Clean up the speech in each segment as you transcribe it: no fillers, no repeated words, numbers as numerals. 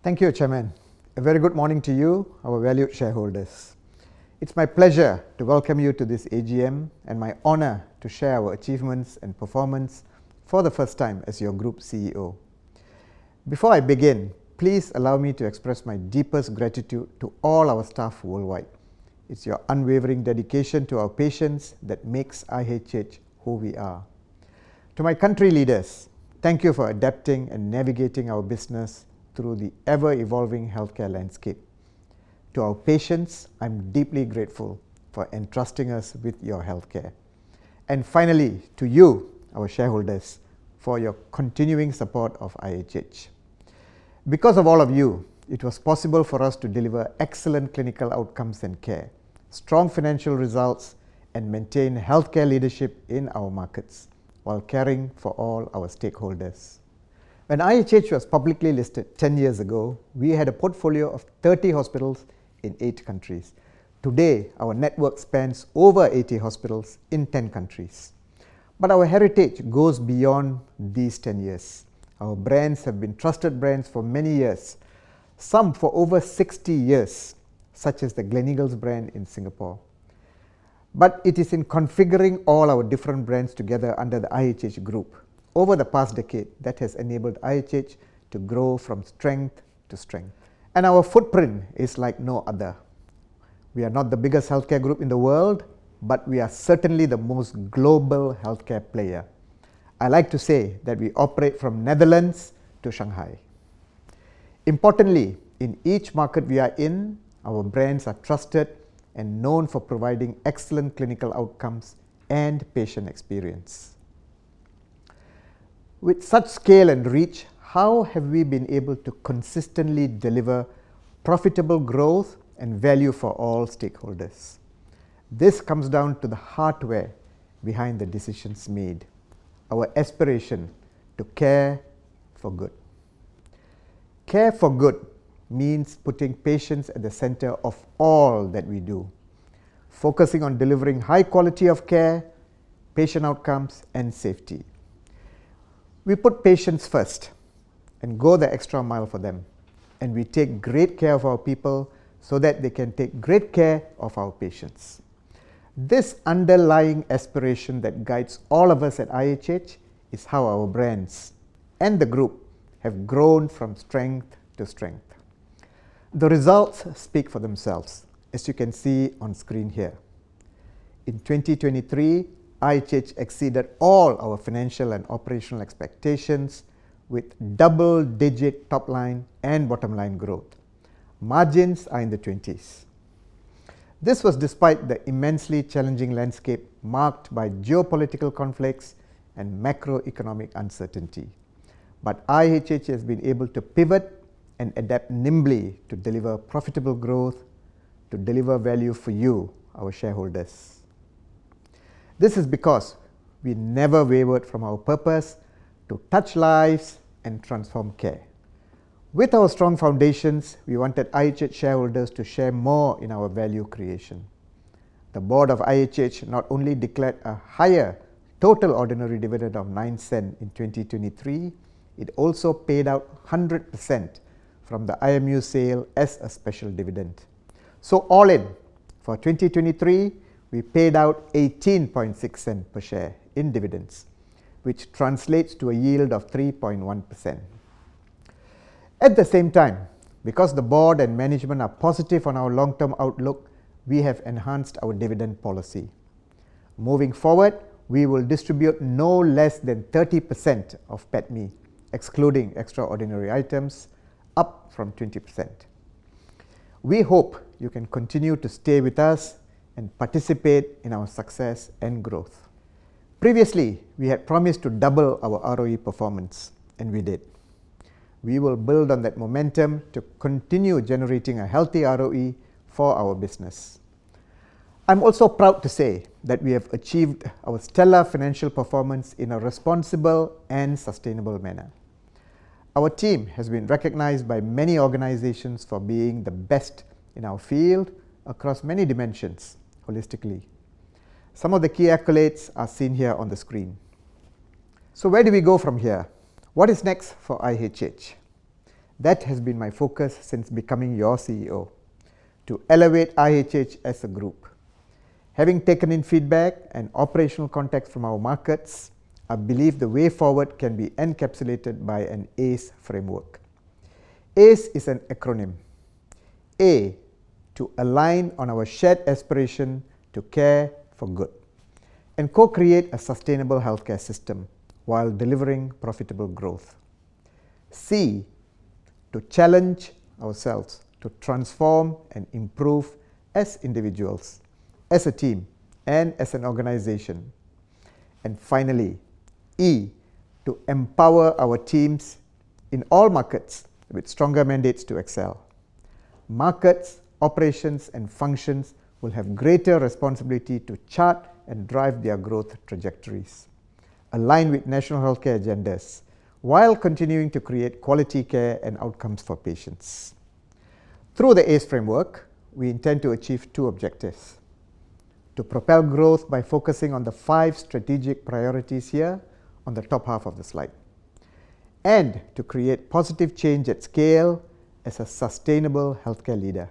Thank you, Chairman. A very good morning to you, our valued shareholders. It's my pleasure to welcome you to this AGM and my honor to share our achievements and performance for the first time as your Group CEO. Before I begin, please allow me to express my deepest gratitude to all our staff worldwide. It's your unwavering dedication to our patients that makes IHH who we are. To my country leaders, thank you for adapting and navigating our business through the ever-evolving healthcare landscape. To our patients, I'm deeply grateful for entrusting us with your healthcare. And finally, to you, our shareholders, for your continuing support of IHH. Because of all of you, it was possible for us to deliver excellent clinical outcomes and care, strong financial results, and maintain healthcare leadership in our markets, while caring for all our stakeholders. When IHH was publicly listed 10 years ago, we had a portfolio of 30 hospitals in 8 countries. Today, our network spans over 80 hospitals in 10 countries. But our heritage goes beyond these 10 years. Our brands have been trusted brands for many years, some for over 60 years, such as the Gleneagles brand in Singapore. But it is in configuring all our different brands together under the IHH Group over the past decade that has enabled IHH to grow from strength to strength. And our footprint is like no other. We are not the biggest healthcare group in the world, but we are certainly the most global healthcare player. I like to say that we operate from Netherlands to Shanghai. Importantly, in each market we are in, our brands are trusted and known for providing excellent clinical outcomes and patient experience. With such scale and reach, how have we been able to consistently deliver profitable growth and value for all stakeholders? This comes down to the hardware behind the decisions made, our aspiration to care for good. Care for good means putting patients at the center of all that we do, focusing on delivering high quality of care, patient outcomes, and safety. We put patients first and go the extra mile for them, and we take great care of our people so that they can take great care of our patients. This underlying aspiration that guides all of us at IHH is how our brands and the group have grown from strength to strength. The results speak for themselves, as you can see on screen here. In 2023, IHH exceeded all our financial and operational expectations with double-digit top-line and bottom-line growth. Margins are in the 20s. This was despite the immensely challenging landscape marked by geopolitical conflicts and macroeconomic uncertainty. But IHH has been able to pivot and adapt nimbly to deliver profitable growth, to deliver value for you, our shareholders. This is because we never wavered from our purpose to touch lives and transform care. With our strong foundations, we wanted IHH shareholders to share more in our value creation. The board of IHH not only declared a higher total ordinary dividend of 9 cents in 2023, it also paid out 100% from the IMU sale as a special dividend. So all in, for 2023, we paid out 18.6 cents per share in dividends, which translates to a yield of 3.1%. At the same time, because the board and management are positive on our long-term outlook, we have enhanced our dividend policy. Moving forward, we will distribute no less than 30% of PATMI, excluding extraordinary items, up from 20%. We hope you can continue to stay with us and participate in our success and growth. Previously, we had promised to double our ROE performance, and we did. We will build on that momentum to continue generating a healthy ROE for our business. I'm also proud to say that we have achieved our stellar financial performance in a responsible and sustainable manner. Our team has been recognized by many organizations for being the best in our field across many dimensions, holistically. Some of the key accolades are seen here on the screen. So where do we go from here? What is next for IHH? That has been my focus since becoming your CEO, to elevate IHH as a group. Having taken in feedback and operational context from our markets, I believe the way forward can be encapsulated by an ACE framework. ACE is an acronym. A, to align on our shared aspiration to care for good and co-create a sustainable healthcare system while delivering profitable growth. C, to challenge ourselves to transform and improve as individuals, as a team, and as an organization. And finally, E, to empower our teams in all markets with stronger mandates to excel. Markets, operations, and functions will have greater responsibility to chart and drive their growth trajectories, align with national healthcare agendas, while continuing to create quality care and outcomes for patients. Through the ACE framework, we intend to achieve two objectives: to propel growth by focusing on the 5 strategic priorities here on the top half of the slide, and to create positive change at scale as a sustainable healthcare leader.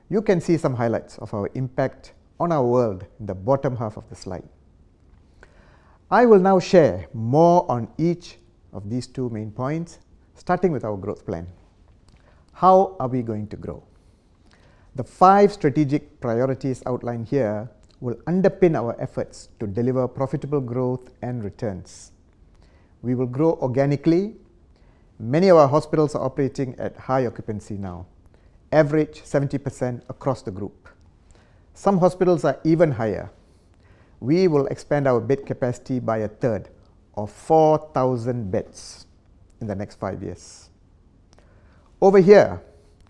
You can see some highlights of our impact on our world in the bottom half of the slide. I will now share more on each of these 2 main points, starting with our growth plan. How are we going to grow? The 5 strategic priorities outlined here will underpin our efforts to deliver profitable growth and returns. We will grow organically. Many of our hospitals are operating at high occupancy now, average 70% across the group. Some hospitals are even higher. We will expand our bed capacity by 1/3, or 4,000 beds in the next 5 years. Over here,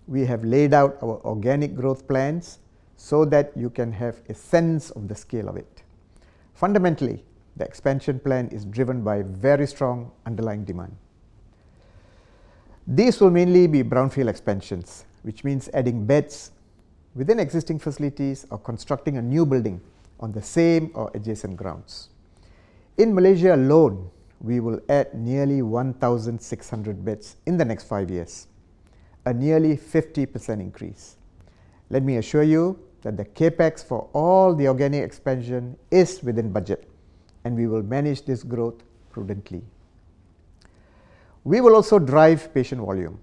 we have laid out our organic growth plans so that you can have a sense of the scale of it. Fundamentally, the expansion plan is driven by very strong underlying demand. These will mainly be brownfield expansions, which means adding beds within existing facilities or constructing a new building on the same or adjacent grounds. In Malaysia alone, we will add nearly 1,600 beds in the next 5 years, a nearly 50% increase. Let me assure you that the capex for all the organic expansion is within budget, and we will manage this growth prudently. We will also drive patient volume,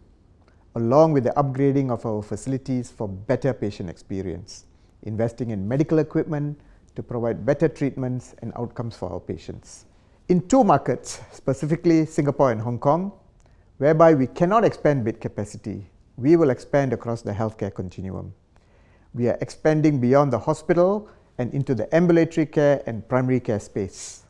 along with the upgrading of our facilities for better patient experience, investing in medical equipment to provide better treatments and outcomes for our patients. In 2 markets, specifically Singapore and Hong Kong, whereby we cannot expand bed capacity, we will expand across the healthcare continuum. We are expanding beyond the hospital and into the ambulatory care and primary care space.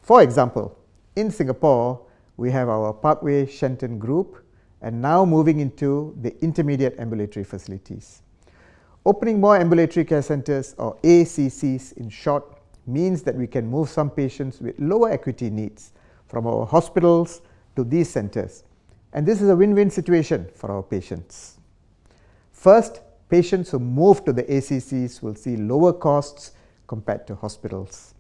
For example, in Singapore, we have our Parkway Shenton group and now moving into the intermediate ambulatory facilities. Opening more ambulatory care centers, or ACCs in short, means that we can move some patients with lower acuity needs from our hospitals to these centers. And this is a win-win situation for our patients. First, patients who move to the ACCs will see lower costs compared to hospitals.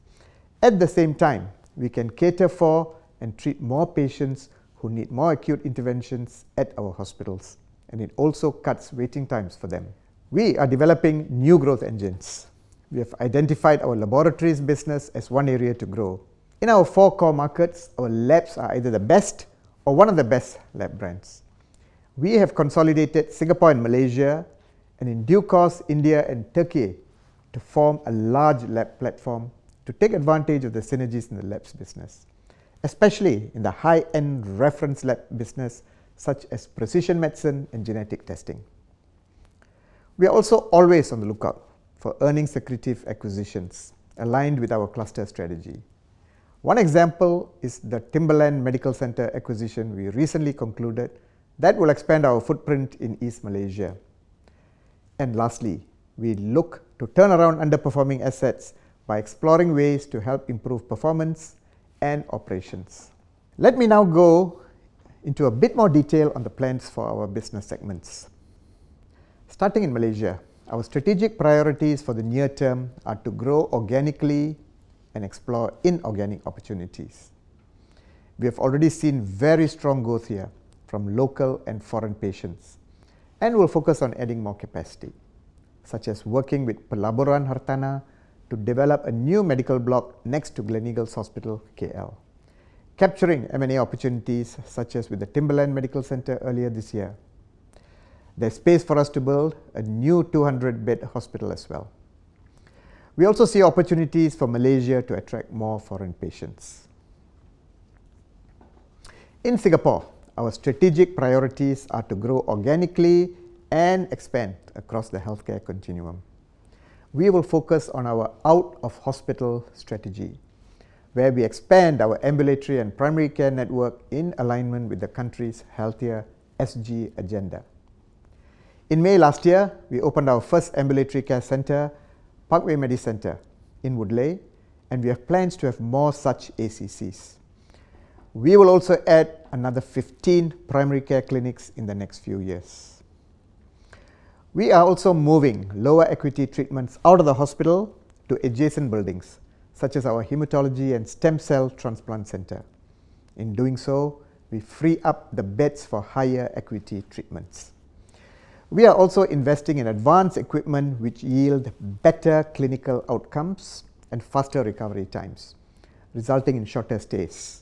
At the same time, we can cater for and treat more patients who need more acute interventions at our hospitals, and it also cuts waiting times for them. We are developing new growth engines. We have identified our laboratories business as one area to grow. In our 4 core markets, our labs are either the best or one of the best lab brands. We have consolidated Singapore and Malaysia, and in due course, India and Turkey, to form a large lab platform to take advantage of the synergies in the labs business, especially in the high-end reference lab business such as precision medicine and genetic testing. We are also always on the lookout for earnings accretive acquisitions aligned with our cluster strategy. One example is the Timberland Medical Center acquisition we recently concluded that will expand our footprint in East Malaysia. And lastly, we look to turn around underperforming assets by exploring ways to help improve performance and operations. Let me now go into a bit more detail on the plans for our business segments. Starting in Malaysia, our strategic priorities for the near term are to grow organically and explore inorganic opportunities. We have already seen very strong growth here from local and foreign patients, and will focus on adding more capacity, such as working with Pelaburan Hartana to develop a new medical block next to Gleneagles Hospital, KL, capturing M&A opportunities such as with the Timberland Medical Center earlier this year. There's space for us to build a new 200-bed hospital as well. We also see opportunities for Malaysia to attract more foreign patients. In Singapore, our strategic priorities are to grow organically and expand across the healthcare continuum. We will focus on our out-of-hospital strategy, where we expand our ambulatory and primary care network in alignment with the country's healthier SG agenda. In May last year, we opened our first ambulatory care centre, Parkway Medicenter, in Woodleigh, and we have plans to have more such ACCs. We will also add another 15 primary care clinics in the next few years. We are also moving lower acuity treatments out of the hospital to adjacent buildings, such as our hematology and stem cell transplant center. In doing so, we free up the beds for higher acuity treatments. We are also investing in advanced equipment which yield better clinical outcomes and faster recovery times, resulting in shorter stays.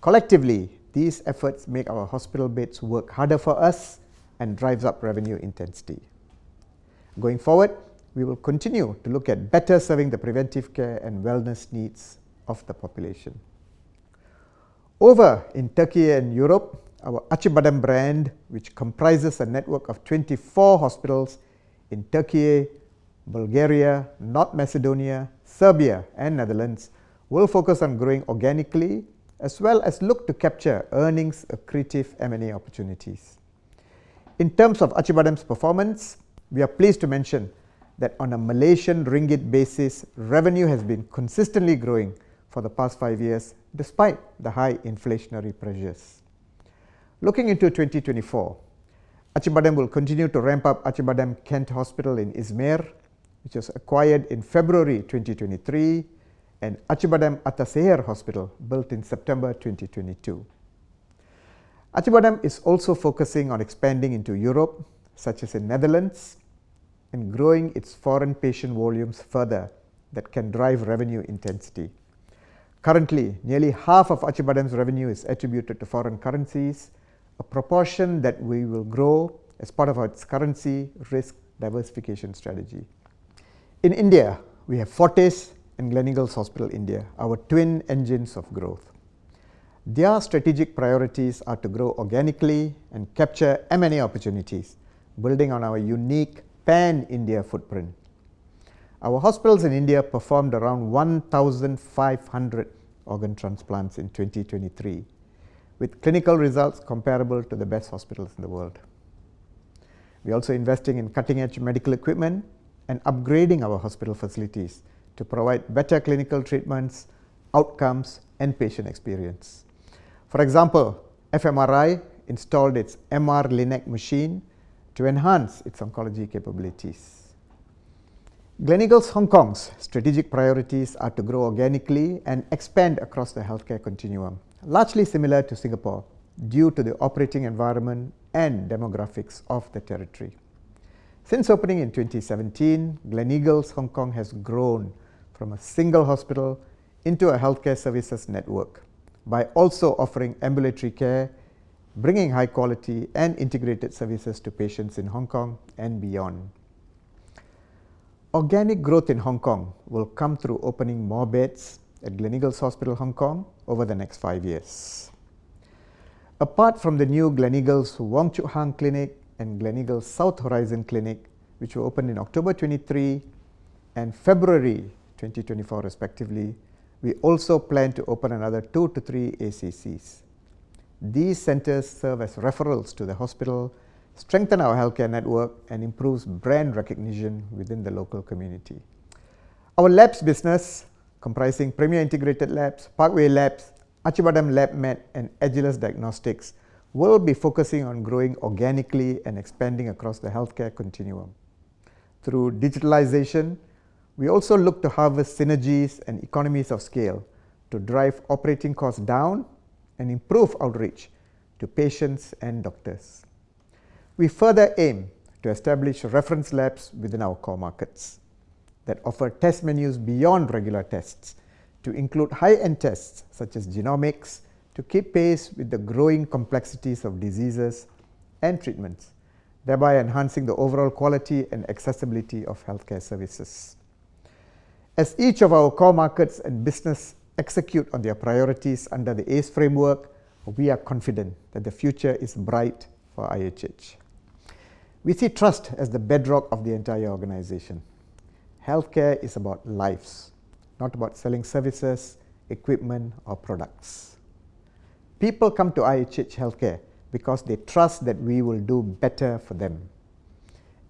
Collectively, these efforts make our hospital beds work harder for us and drives up revenue intensity. Going forward, we will continue to look at better serving the preventive care and wellness needs of the population. Over in Turkey and Europe, our Acıbadem brand, which comprises a network of 24 hospitals in Turkey, Bulgaria, North Macedonia, Serbia, and Netherlands, will focus on growing organically as well as look to capture earnings accretive M&A opportunities. In terms of Acıbadem's performance, we are pleased to mention that on a Malaysian ringgit basis, revenue has been consistently growing for the past 5 years despite the high inflationary pressures. Looking into 2024, Acıbadem will continue to ramp up Acıbadem Kent Hospital in Izmir, which was acquired in February 2023, and Acıbadem Ataşehir Hospital, built in September 2022. Acıbadem is also focusing on expanding into Europe, such as in Netherlands, and growing its foreign patient volumes further that can drive revenue intensity. Currently, nearly half of Acıbadem's revenue is attributed to foreign currencies, a proportion that we will grow as part of its currency risk diversification strategy. In India, we have Fortis and Gleneagles Hospital India, our twin engines of growth. Their strategic priorities are to grow organically and capture M&A opportunities, building on our unique pan-India footprint. Our hospitals in India performed around 1,500 organ transplants in 2023, with clinical results comparable to the best hospitals in the world. We are also investing in cutting-edge medical equipment and upgrading our hospital facilities to provide better clinical treatments, outcomes, and patient experience. For example, FMRI installed its MR-Linac machine to enhance its oncology capabilities. Gleneagles Hong Kong's strategic priorities are to grow organically and expand across the healthcare continuum, largely similar to Singapore due to the operating environment and demographics of the territory. Since opening in 2017, Gleneagles Hong Kong has grown from a single hospital into a healthcare services network by also offering ambulatory care, bringing high quality and integrated services to patients in Hong Kong and beyond. Organic growth in Hong Kong will come through opening more beds at Gleneagles Hospital Hong Kong over the next 5 years. Apart from the new Gleneagles Wong Chuk Hang Clinic and Gleneagles South Horizon Clinic, which were opened in October 23 and February 2024 respectively, we also plan to open another 2 to 3 ACCs. These centers serve as referrals to the hospital, strengthen our healthcare network, and improves brand recognition within the local community. Our labs business, comprising Premier Integrated Labs, Parkway Labs, Acıbadem LabMed, and Agilus Diagnostics, will be focusing on growing organically and expanding across the healthcare continuum. Through digitalization, we also look to harvest synergies and economies of scale to drive operating costs down and improve outreach to patients and doctors. We further aim to establish reference labs within our core markets that offer test menus beyond regular tests to include high-end tests such as genomics to keep pace with the growing complexities of diseases and treatments, thereby enhancing the overall quality and accessibility of healthcare services. As each of our core markets and business execute on their priorities under the ACE framework, we are confident that the future is bright for IHH. We see trust as the bedrock of the entire organization. Healthcare is about lives, not about selling services, equipment, or products. People come to IHH Healthcare because they trust that we will do better for them.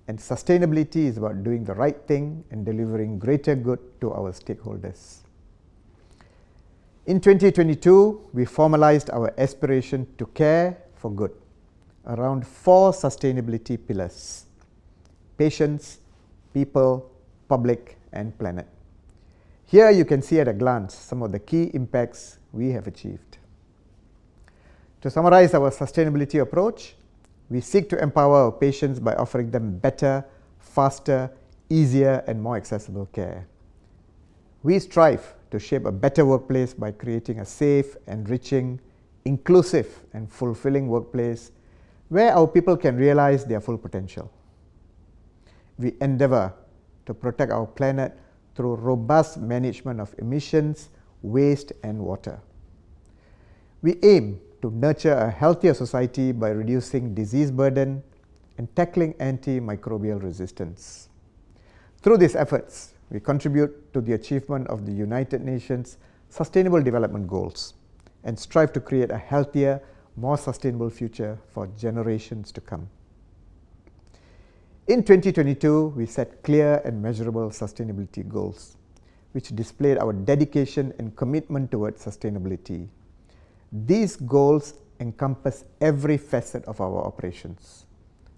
And sustainability is about doing the right thing and delivering greater good to our stakeholders. In 2022, we formalized our aspiration to care for good around 4 sustainability pillars: patients, people, public, and planet. Here you can see at a glance some of the key impacts we have achieved. To summarize our sustainability approach, we seek to empower our patients by offering them better, faster, easier, and more accessible care. We strive to shape a better workplace by creating a safe, enriching, inclusive, and fulfilling workplace where our people can realize their full potential. We endeavor to protect our planet through robust management of emissions, waste, and water. We aim to nurture a healthier society by reducing disease burden and tackling antimicrobial resistance. Through these efforts, we contribute to the achievement of the United Nations Sustainable Development Goals and strive to create a healthier, more sustainable future for generations to come. In 2022, we set clear and measurable sustainability goals, which displayed our dedication and commitment towards sustainability. These goals encompass every facet of our operations,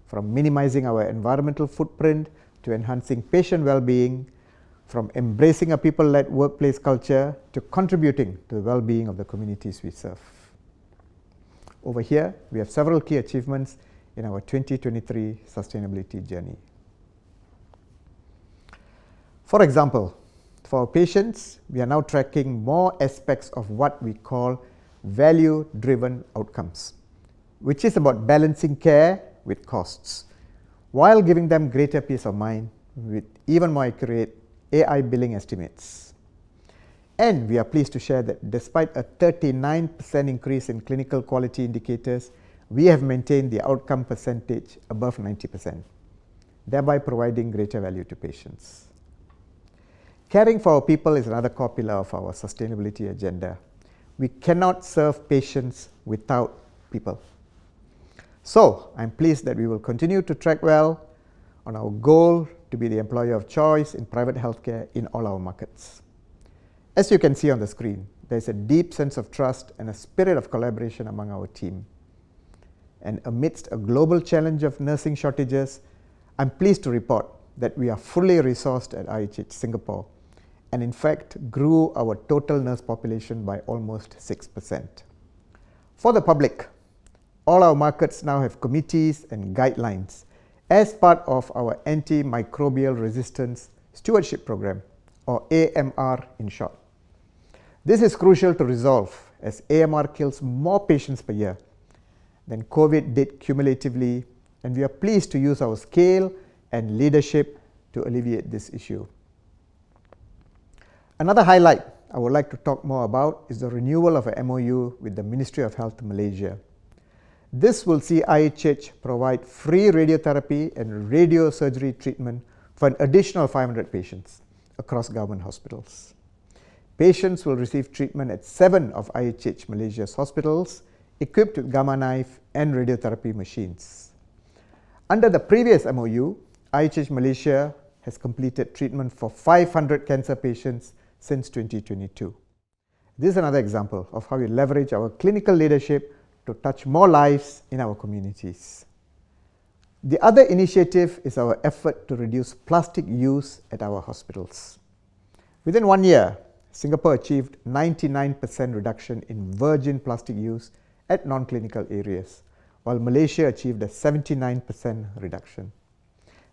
from minimizing our environmental footprint to enhancing patient well-being, from embracing a people-led workplace culture to contributing to the well-being of the communities we serve. Over here, we have several key achievements in our 2023 sustainability journey. For example, for our patients, we are now tracking more aspects of what we call value-driven outcomes, which is about balancing care with costs, while giving them greater peace of mind with even more accurate AI billing estimates. And we are pleased to share that despite a 39% increase in clinical quality indicators, we have maintained the outcome percentage above 90%, thereby providing greater value to patients. Caring for our people is another core pillar of our sustainability agenda. We cannot serve patients without people. So, I'm pleased that we will continue to track well on our goal to be the employer of choice in private healthcare in all our markets. As you can see on the screen, there is a deep sense of trust and a spirit of collaboration among our team. And amidst a global challenge of nursing shortages, I'm pleased to report that we are fully resourced at IHH Singapore, and in fact grew our total nurse population by almost 6%. For the public, all our markets now have committees and guidelines as part of our Antimicrobial Resistance Stewardship Program, or AMR in short. This is crucial to resolve, as AMR kills more patients per year than COVID did cumulatively, and we are pleased to use our scale and leadership to alleviate this issue. Another highlight I would like to talk more about is the renewal of a MOU with the Ministry of Health Malaysia. This will see IHH provide free radiotherapy and radiosurgery treatment for an additional 500 patients across government hospitals. Patients will receive treatment at 7 of IHH Malaysia's hospitals, equipped with gamma knife and radiotherapy machines. Under the previous MOU, IHH Malaysia has completed treatment for 500 cancer patients since 2022. This is another example of how we leverage our clinical leadership to touch more lives in our communities. The other initiative is our effort to reduce plastic use at our hospitals. Within 1 year, Singapore achieved 99% reduction in virgin plastic use at non-clinical areas, while Malaysia achieved a 79% reduction.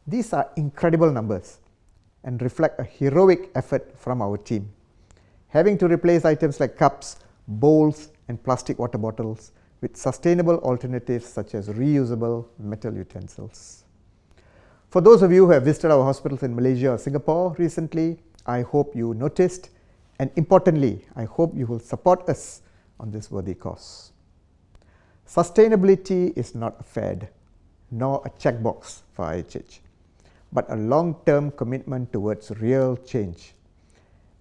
These are incredible numbers and reflect a heroic effort from our team. Having to replace items like cups, bowls, and plastic water bottles with sustainable alternatives such as reusable metal utensils. For those of you who have visited our hospitals in Malaysia or Singapore recently, I hope you noticed, and importantly, I hope you will support us on this worthy cause. Sustainability is not a fad, nor a checkbox for IHH, but a long-term commitment towards real change.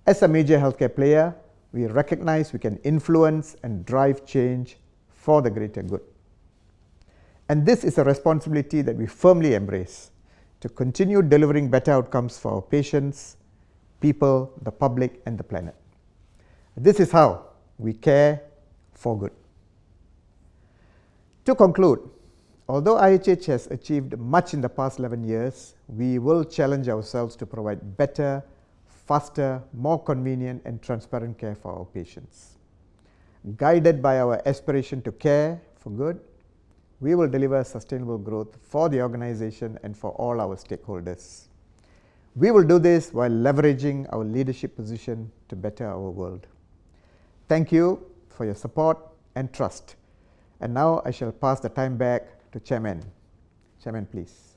As a major healthcare player, we recognize we can influence and drive change for the greater good. And this is a responsibility that we firmly embrace to continue delivering better outcomes for our patients, people, the public, and the planet. This is how we care for good. To conclude, although IHH has achieved much in the past 11 years, we will challenge ourselves to provide better, faster, more convenient and transparent care for our patients. Guided by our aspiration to care for good, we will deliver sustainable growth for the organization and for all our stakeholders. We will do this while leveraging our leadership position to better our world. Thank you for your support and trust. And now I shall pass the time back to Chairman. Chairman, please.